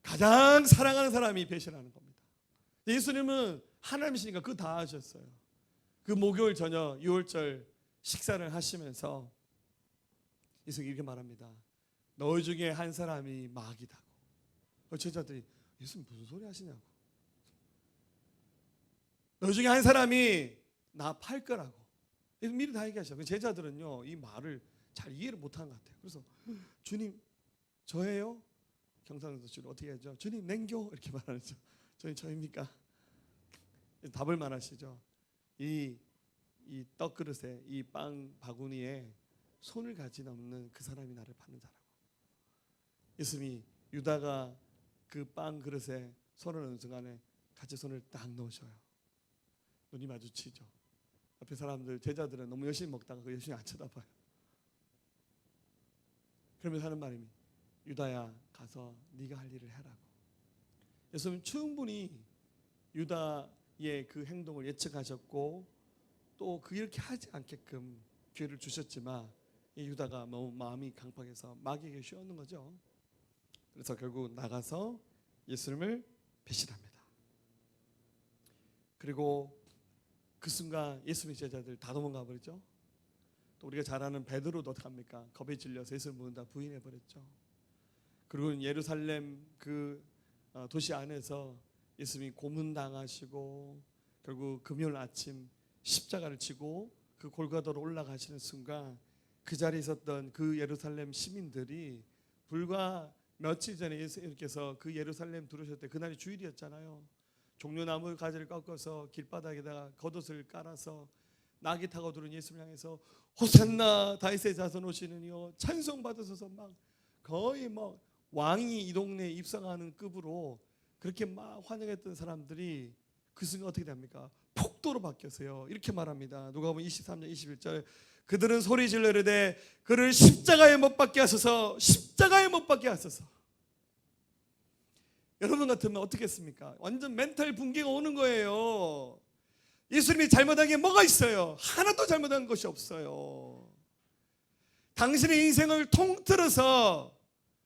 가장 사랑하는 사람이 배신하는 겁니다. 예수님은 하나님이시니까 그거 다 하셨어요. 그 목요일 저녁 6월절 식사를 하시면서 예수님이 이렇게 말합니다. 너희 중에 한 사람이 마귀다고. 제자들이 예수님 무슨 소리 하시냐고. 너희 중에 한 사람이 나 팔 거라고. 미리 다 얘기하셔. 제자들은요 이 말을 잘 이해를 못하는 것 같아요. 그래서 주님 저예요? 경상도 주로 어떻게 하죠? 주님 냉교 이렇게 말하죠. 저입니까? 답을 말하시죠. 이 떡 그릇에 이 빵 바구니에 손을 가지 없는 그 사람이 나를 파는 자라고. 예수님이 유다가 그 빵 그릇에 손을 넣는 순간에 같이 손을 딱 넣으셔요. 눈이 마주치죠. 앞에 사람들 제자들은 너무 열심히 먹다가 그 열심히 안 쳐다봐요. 그러면서 하는 말이 유다야 가서 네가 할 일을 해라고. 예수님은 충분히 유다의 그 행동을 예측하셨고 또 그렇게 하지 않게끔 기회를 주셨지만 이 유다가 너무 마음이 강팍해서 마귀에게 쉬었는 거죠. 그래서 결국 나가서 예수님을 배신합니다. 그리고 그 순간 예수님의 제자들 다 도망가 버리죠. 또 우리가 잘 아는 베드로도 어떡합니까? 겁에 질려서 예수를 묻는다 부인해 버렸죠. 그리고 예루살렘 그 도시 안에서 예수님이 고문당하시고 결국 금요일 아침 십자가를 지고 그 골고다로 올라가시는 순간 그 자리에 있었던 그 예루살렘 시민들이 불과 며칠 전에 예수님께서 그 예루살렘 들어오셨을 때 그날이 주일이었잖아요. 종려나무 가지를 꺾어서 길바닥에다가 겉옷을 깔아서 나귀 타고 들어온 예수를 향해서 호산나 다윗의 자손 오시느니요 찬송 받으소서 막 거의 막 왕이 이 동네에 입성하는 급으로 그렇게 막 환영했던 사람들이 그 순간 어떻게 됩니까? 폭도로 바뀌었어요. 이렇게 말합니다. 누가복음 23장 21절 그들은 소리 질러 이르되 그를 십자가에 못 박게 하소서 십자가에 못 박게 하소서. 여러분 같으면 어떻겠습니까? 완전 멘탈 붕괴가 오는 거예요. 예수님이 잘못한 게 뭐가 있어요? 하나도 잘못한 것이 없어요. 당신의 인생을 통틀어서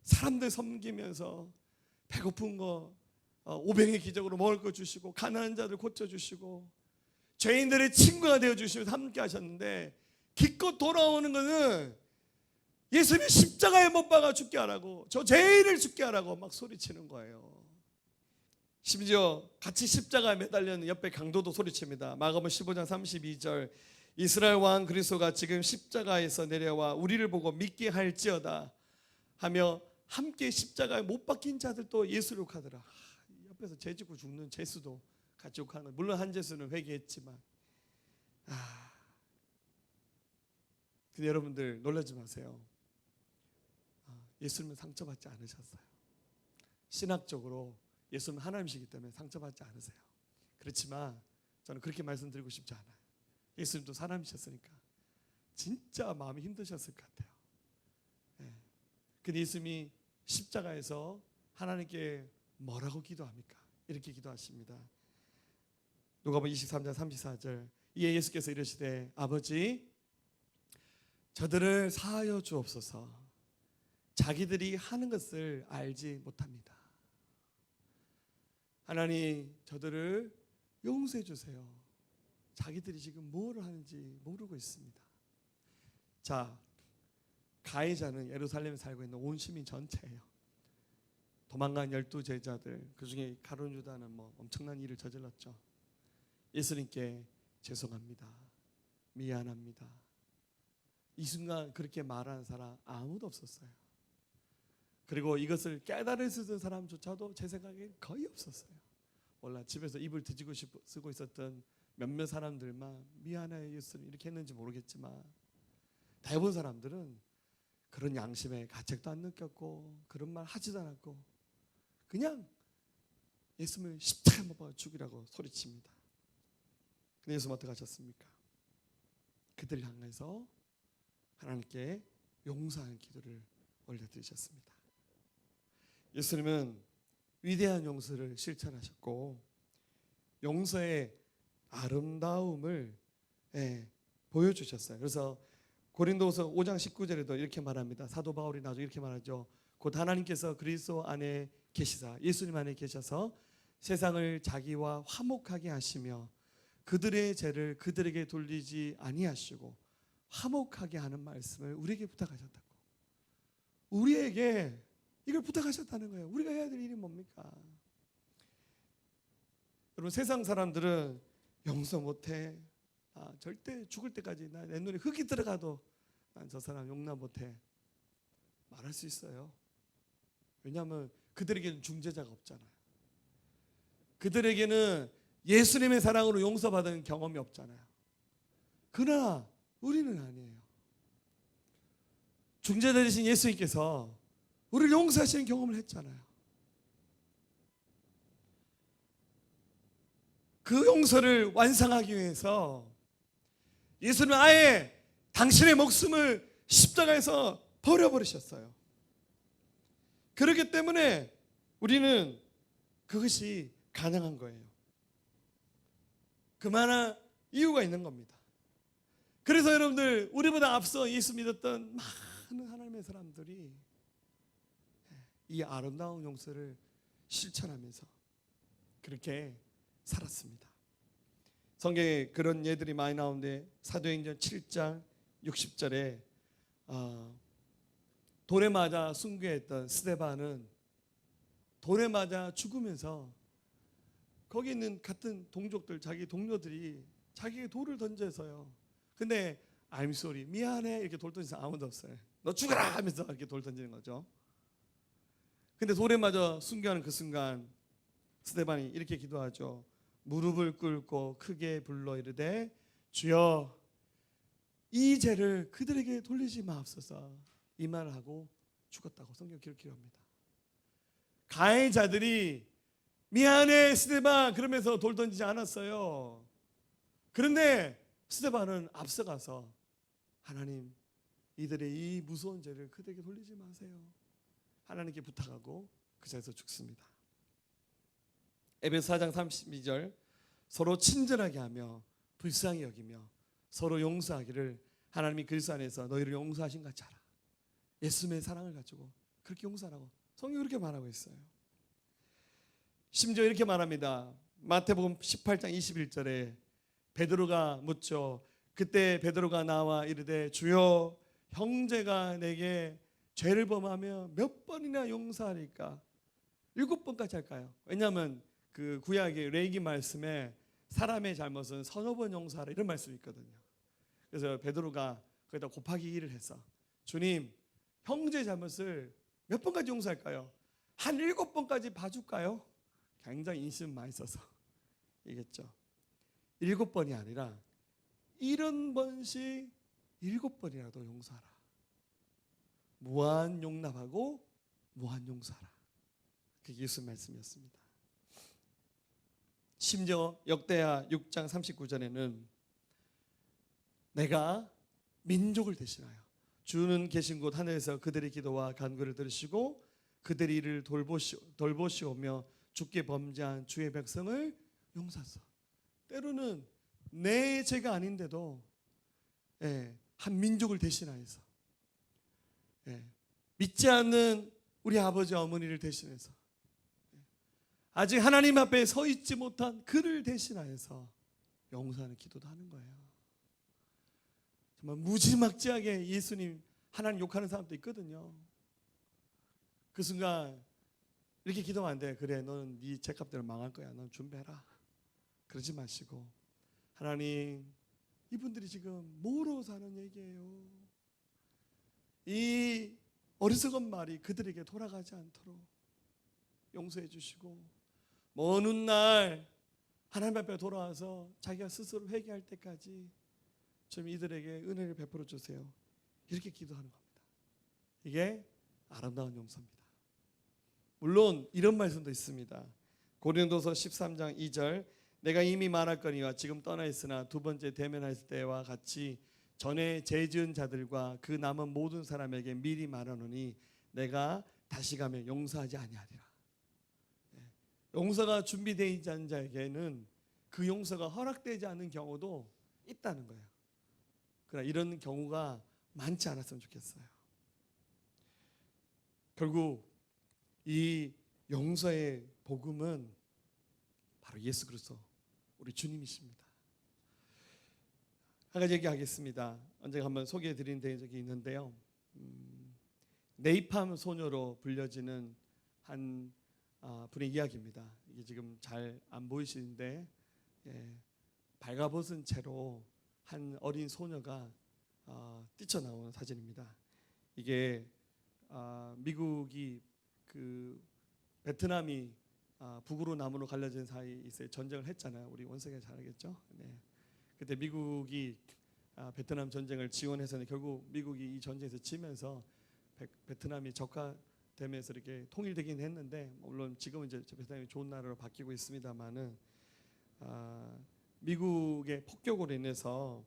사람들 섬기면서 배고픈 거 오병의 기적으로 먹을 거 주시고 가난한 자들 고쳐주시고 죄인들의 친구가 되어주시면서 함께 하셨는데 기껏 돌아오는 것은 예수님이 십자가에 못 박아 죽게 하라고 저 죄인을 죽게 하라고 막 소리치는 거예요. 심지어 같이 십자가에 매달려있는 옆에 강도도 소리칩니다. 마가복음 15장 32절 이스라엘 왕 그리스도가 지금 십자가에서 내려와 우리를 보고 믿게 할지어다 하며 함께 십자가에 못 박힌 자들도 예수를 욕하더라. 옆에서 죄 짓고 죽는 죄수도 같이 욕하는 거예요. 물론 한 죄수는 회개했지만 근데 여러분들 놀라지 마세요. 예수님은 상처받지 않으셨어요. 신학적으로 예수님은 하나님이시기 때문에 상처받지 않으세요. 그렇지만 저는 그렇게 말씀드리고 싶지 않아요. 예수님도 사람이셨으니까 진짜 마음이 힘드셨을 것 같아요. 근데 예수님이 십자가에서 하나님께 뭐라고 기도합니까? 이렇게 기도하십니다. 누가복음 23장 34절 이에 예수께서 이르시되 아버지 저들을 사하여 주옵소서. 자기들이 하는 것을 알지 못합니다. 하나님, 저들을 용서해 주세요. 자기들이 지금 뭘 하는지 모르고 있습니다. 자, 가해자는 예루살렘에 살고 있는 온 시민 전체예요. 도망간 12제자들, 그 중에 가룟 유다는 엄청난 일을 저질렀죠. 예수님께 죄송합니다, 미안합니다. 이 순간 그렇게 말하는 사람 아무도 없었어요. 그리고 이것을 깨달을 수 있는 사람조차도 제 생각엔 거의 없었어요. 몰라, 집에서 입을 뒤지고 쓰고 있었던 몇몇 사람들만 미안해요 예수님 이렇게 했는지 모르겠지만, 대부분 사람들은 그런 양심에 가책도 안 느꼈고 그런 말 하지도 않았고 그냥 예수님을 십자가에 못 박아 죽이라고 소리칩니다. 근데 예수님 어떻게 하셨습니까? 그들을 향해서 하나님께 용서하는 기도를 올려드리셨습니다. 예수님은 위대한 용서를 실천하셨고 용서의 아름다움을 보여주셨어요. 그래서 고린도후서 5장 19절에도 이렇게 말합니다. 사도 바울이 나중에 이렇게 말하죠. 곧 하나님께서 그리스도 안에 계시사, 예수님 안에 계셔서 세상을 자기와 화목하게 하시며 그들의 죄를 그들에게 돌리지 아니하시고 화목하게 하는 말씀을 우리에게 부탁하셨다고. 우리에게 이걸 부탁하셨다는 거예요. 우리가 해야 될 일이 뭡니까? 여러분, 세상 사람들은 용서 못해, 절대 죽을 때까지 내 눈에 흙이 들어가도 난 저 사람 용납 못해 말할 수 있어요. 왜냐하면 그들에게는 중재자가 없잖아요. 그들에게는 예수님의 사랑으로 용서받은 경험이 없잖아요. 그러나 우리는 아니에요. 중재자 되신 예수님께서 우리를 용서하시는 경험을 했잖아요. 그 용서를 완성하기 위해서 예수님은 아예 당신의 목숨을 십자가에서 버려버리셨어요. 그렇기 때문에 우리는 그것이 가능한 거예요. 그만한 이유가 있는 겁니다. 그래서 여러분들, 우리보다 앞서 예수 믿었던 많은 하나님의 사람들이 이 아름다운 용서를 실천하면서 그렇게 살았습니다. 성경에 그런 예들이 많이 나오는데 사도행전 7장 60절에 돌에 맞아 순교했던 스데반은 돌에 맞아 죽으면서 거기 있는 같은 동족들, 자기 동료들이 자기에게 돌을 던져서요. 근데 I'm sorry, 미안해 이렇게 돌 던지는 아무도 없어요. 너 죽어라 하면서 이렇게 돌 던지는 거죠. 근데 돌에 맞아 순교하는 그 순간 스데반이 이렇게 기도하죠. 무릎을 꿇고 크게 불러 이르되 주여 이 죄를 그들에게 돌리지 마옵소서, 이 말을 하고 죽었다고 성경 기록합니다. 가해자들이 미안해 스데반 그러면서 돌 던지지 않았어요. 그런데 스데반은 앞서가서 하나님, 이들의 이 무서운 죄를 그들에게 돌리지 마세요, 하나님께 부탁하고 그 자리에서 죽습니다. 에베소 4장 32절, 서로 친절하게 하며 불쌍히 여기며 서로 용서하기를 하나님이 그리스도 안에서 너희를 용서하신 같이 하라. 예수님의 사랑을 가지고 그렇게 용서하라고 성경이 그렇게 말하고 있어요. 심지어 이렇게 말합니다. 마태복음 18장 21절에 베드로가 묻죠. 그때 베드로가 나와 이르되 주여 형제가 내게 죄를 범하며 몇 번이나 용서하리까? 7번까지 할까요? 왜냐하면 그 구약의 레위기 말씀에 사람의 잘못은 서너 번 용서하라 이런 말씀이 있거든요. 그래서 베드로가 거기다 곱하기 1을 해서 주님, 형제 잘못을 몇 번까지 용서할까요? 한 7번까지 봐줄까요? 굉장히 인심 많이 써서 얘기했죠. 7번이 아니라 70번씩 7번이라도 용서하라. 무한 용납하고 무한 용서하라. 그게 예수 말씀이었습니다. 심지어 역대하 6장 39절에는 내가 민족을 대신하여 주는 계신 곳 하늘에서 그들의 기도와 간구를 들으시고 그들의 일을 돌보시오며 주께 범죄한 주의 백성을 용서하소. 때로는 내 죄가 아닌데도 한 민족을 대신하여서, 믿지 않는 우리 아버지 어머니를 대신해서, 아직 하나님 앞에 서 있지 못한 그를 대신하여서 용서하는 기도도 하는 거예요. 정말 무지막지하게 예수님 하나님 욕하는 사람도 있거든요. 그 순간 이렇게 기도하면 안 돼. 그래, 너는 네 죄값대로 망할 거야. 넌 준비해라. 그러지 마시고, 하나님, 이분들이 지금 뭐로 사는 얘기예요? 이 어리석은 말이 그들에게 돌아가지 않도록 용서해 주시고, 먼 훗날 하나님 앞에 돌아와서 자기가 스스로 회개할 때까지 좀 이들에게 은혜를 베풀어 주세요. 이렇게 기도하는 겁니다. 이게 아름다운 용서입니다. 물론 이런 말씀도 있습니다. 고린도서 13장 2절, 내가 이미 말할거니와 지금 떠나 있으나 두 번째 대면할 때와 같이 전에 죄 지은 자들과 그 남은 모든 사람에게 미리 말하노니 내가 다시 가면 용서하지 아니하리라. 용서가 준비되지 않은 자에게는 그 용서가 허락되지 않는 경우도 있다는 거예요. 그러나 이런 경우가 많지 않았으면 좋겠어요. 결국 이 용서의 복음은 바로 예수 그리스도 우리 주님이십니다. 한 가지 얘기하겠습니다. 언젠가 한번 소개해드린 적이 있는데요. 네이팜 소녀로 불려지는 한 분의 이야기입니다. 이게 지금 잘 안 보이시는데, 발가벗은 채로 한 어린 소녀가 뛰쳐나오는 사진입니다. 이게 미국이 그 베트남이 북으로 남으로 갈라진 사이에 전쟁을 했잖아요. 우리 원석이 잘 알겠죠? 그때 미국이 베트남 전쟁을 지원해서는 결국 미국이 이 전쟁에서 지면서 베트남이 적화되면서 이렇게 통일되긴 했는데, 물론 지금은 이제 베트남이 좋은 나라로 바뀌고 있습니다만은, 미국의 폭격으로 인해서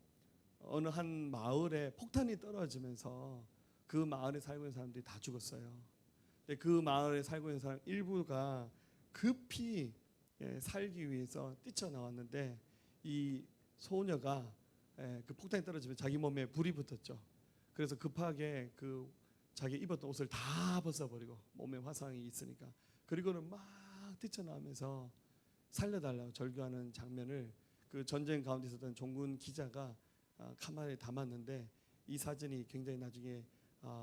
어느 한 마을에 폭탄이 떨어지면서 그 마을에 살고 있는 사람들이 다 죽었어요. 근데 그 마을에 살고 있는 사람 일부가 급히 살기 위해서 뛰쳐나왔는데, 이 소녀가 그 폭탄이 떨어지면 자기 몸에 불이 붙었죠. 그래서 급하게 그 자기 입었던 옷을 다 벗어버리고, 몸에 화상이 있으니까, 그리고는 막 뛰쳐나오면서 살려달라고 절규하는 장면을 그 전쟁 가운데 있었던 종군 기자가 카메라에 담았는데, 이 사진이 굉장히 나중에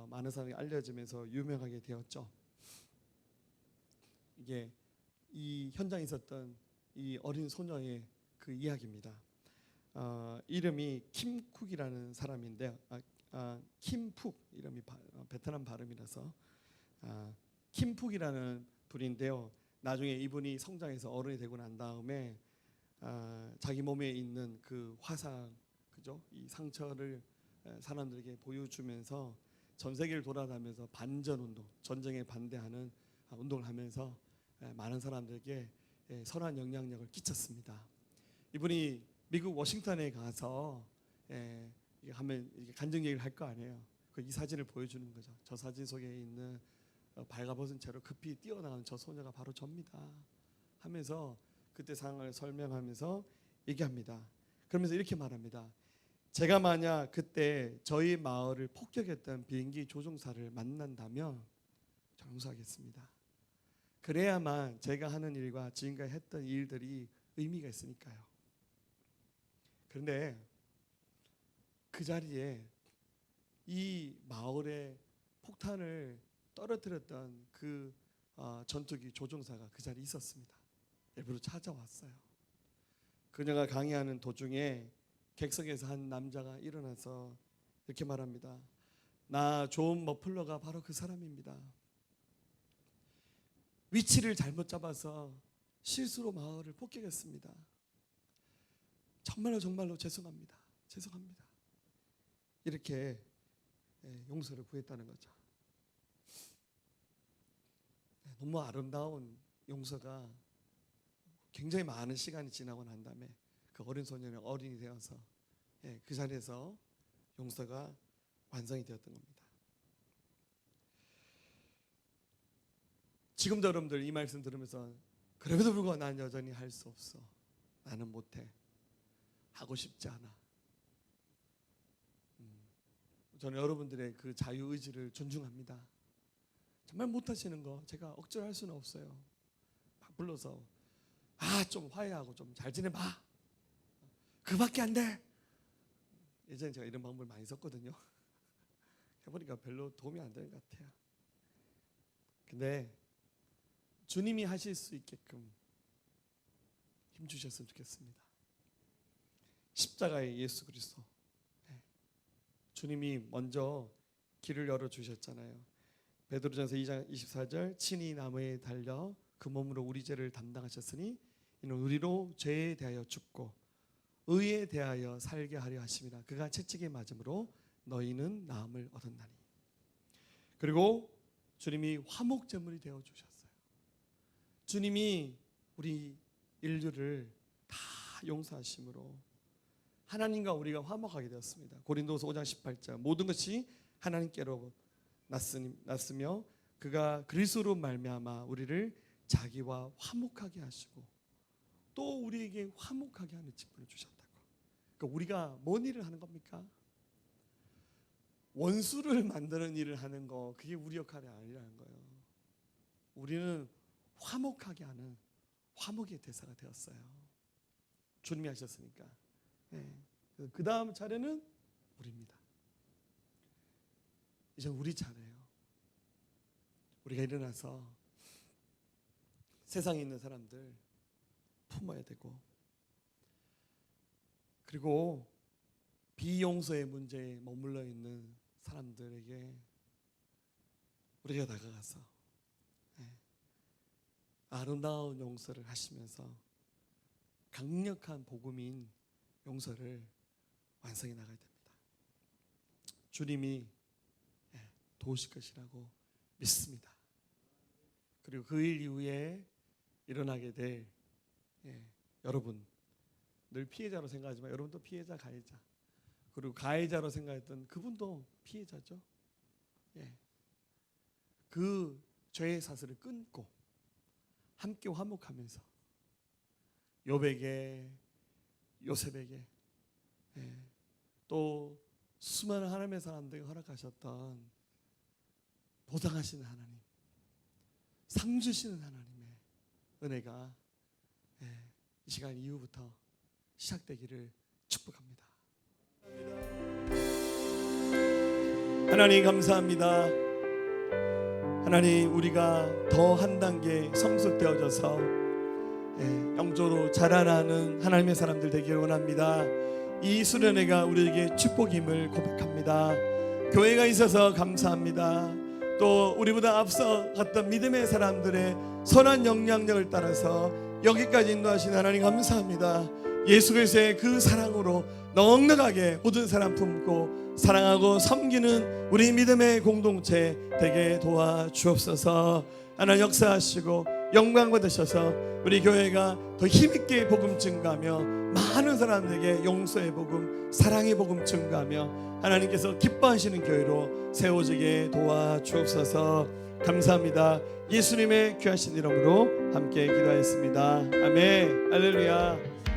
많은 사람이 알려지면서 유명하게 되었죠. 이게 이 현장에 있었던 이 어린 소녀의 그 이야기입니다. 이름이 킴쿡이라는 사람인데, 킴푹 이름이 베트남 발음이라서 킴푹이라는 분인데요. 나중에 이분이 성장해서 어른이 되고 난 다음에 자기 몸에 있는 그 화상, 그죠? 이 상처를 사람들에게 보여주면서 전 세계를 돌아다니면서 반전 운동, 전쟁에 반대하는 운동을 하면서 많은 사람들에게 선한 영향력을 끼쳤습니다. 이분이 미국 워싱턴에 가서 하면 간증 얘기를 할 거 아니에요. 이 사진을 보여주는 거죠. 저 사진 속에 있는 발가벗은 채로 급히 뛰어나온 저 소녀가 바로 접니다 하면서 그때 상황을 설명하면서 얘기합니다. 그러면서 이렇게 말합니다. 제가 만약 그때 저희 마을을 폭격했던 비행기 조종사를 만난다면 용서하겠습니다. 그래야만 제가 하는 일과 지금까지 했던 일들이 의미가 있으니까요. 그런데 그 자리에 이 마을에 폭탄을 떨어뜨렸던 그 전투기 조종사가 그 자리에 있었습니다. 일부러 찾아왔어요. 그녀가 강의하는 도중에 객석에서 한 남자가 일어나서 이렇게 말합니다. 나 존 머플러가 바로 그 사람입니다. 위치를 잘못 잡아서 실수로 마을을 폭격했습니다. 정말로 죄송합니다. 이렇게 용서를 구했다는 거죠. 너무 아름다운 용서가 굉장히 많은 시간이 지나고 난 다음에 그 어린 소년은 어린이 되어서 그 자리에서 용서가 완성이 되었던 겁니다. 지금도 여러분들 이 말씀 들으면서 그럼에도 불구하고 난 여전히 할 수 없어. 나는 못해. 하고 싶지 않아. 저는 여러분들의 그 자유 의지를 존중합니다. 정말 못하시는 거 제가 억지로 할 수는 없어요. 막 불러서 좀 화해하고 좀 잘 지내봐, 그밖에 안 돼. 예전에 제가 이런 방법을 많이 썼거든요. 해보니까 별로 도움이 안 되는 것 같아요. 근데 주님이 하실 수 있게끔 힘주셨으면 좋겠습니다. 십자가의 예수 그리스도, 주님이 먼저 길을 열어주셨잖아요. 베드로전서 2장 24절, 친히 나무에 달려 그 몸으로 우리 죄를 담당하셨으니 이는 우리로 죄에 대하여 죽고 의에 대하여 살게 하려 하심이라. 그가 채찍에 맞음으로 너희는 나음을 얻었나니. 그리고 주님이 화목제물이 되어주셨어요. 주님이 우리 인류를 다 용서하심으로 하나님과 우리가 화목하게 되었습니다. 고린도서 5장 18절, 모든 것이 하나님께로 났으며 그가 그리스도로 말미암아 우리를 자기와 화목하게 하시고 또 우리에게 화목하게 하는 직분을 주셨다고. 그러니까 우리가 뭔 일을 하는 겁니까? 원수를 만드는 일을 하는 거, 그게 우리 역할이 아니라는 거예요. 우리는 화목하게 하는 화목의 대사가 되었어요. 주님이 하셨으니까. 그 다음 차례는 우리입니다. 이제 우리 차례예요. 우리가 일어나서 세상에 있는 사람들 품어야 되고, 그리고 비용서의 문제에 머물러 있는 사람들에게 우리가 다가가서 아름다운 용서를 하시면서 강력한 복음인 용서를 완성해 나가야 됩니다. 주님이 도우실 것이라고 믿습니다. 그리고 그 일 이후에 일어나게 될 여러분, 늘 피해자로 생각하지만 여러분도 피해자, 가해자, 그리고 가해자로 생각했던 그분도 피해자죠. 그 죄의 사슬을 끊고 함께 화목하면서 욥에게, 요셉에게, 또 수많은 하나님의 사람들에게 허락하셨던 보장하시는 하나님, 상 주시는 하나님의 은혜가 이 시간 이후부터 시작되기를 축복합니다. 하나님 감사합니다. 하나님, 우리가 더 한 단계 성숙되어져서 영적으로 자라나는 하나님의 사람들 되기를 원합니다. 이 수련회가 우리에게 축복임을 고백합니다. 교회가 있어서 감사합니다. 또 우리보다 앞서 갔던 믿음의 사람들의 선한 영향력을 따라서 여기까지 인도하신 하나님 감사합니다. 예수 그리스도의 그 사랑으로 넉넉하게 모든 사람 품고 사랑하고 섬기는 우리 믿음의 공동체 되게 도와주옵소서. 하나님 역사하시고 영광 받으셔서 우리 교회가 더 힘있게 복음 증가하며 많은 사람들에게 용서의 복음, 사랑의 복음 증가하며 하나님께서 기뻐하시는 교회로 세워지게 도와주옵소서. 감사합니다. 예수님의 귀하신 이름으로 함께 기도하였습니다. 아멘. 할렐루야.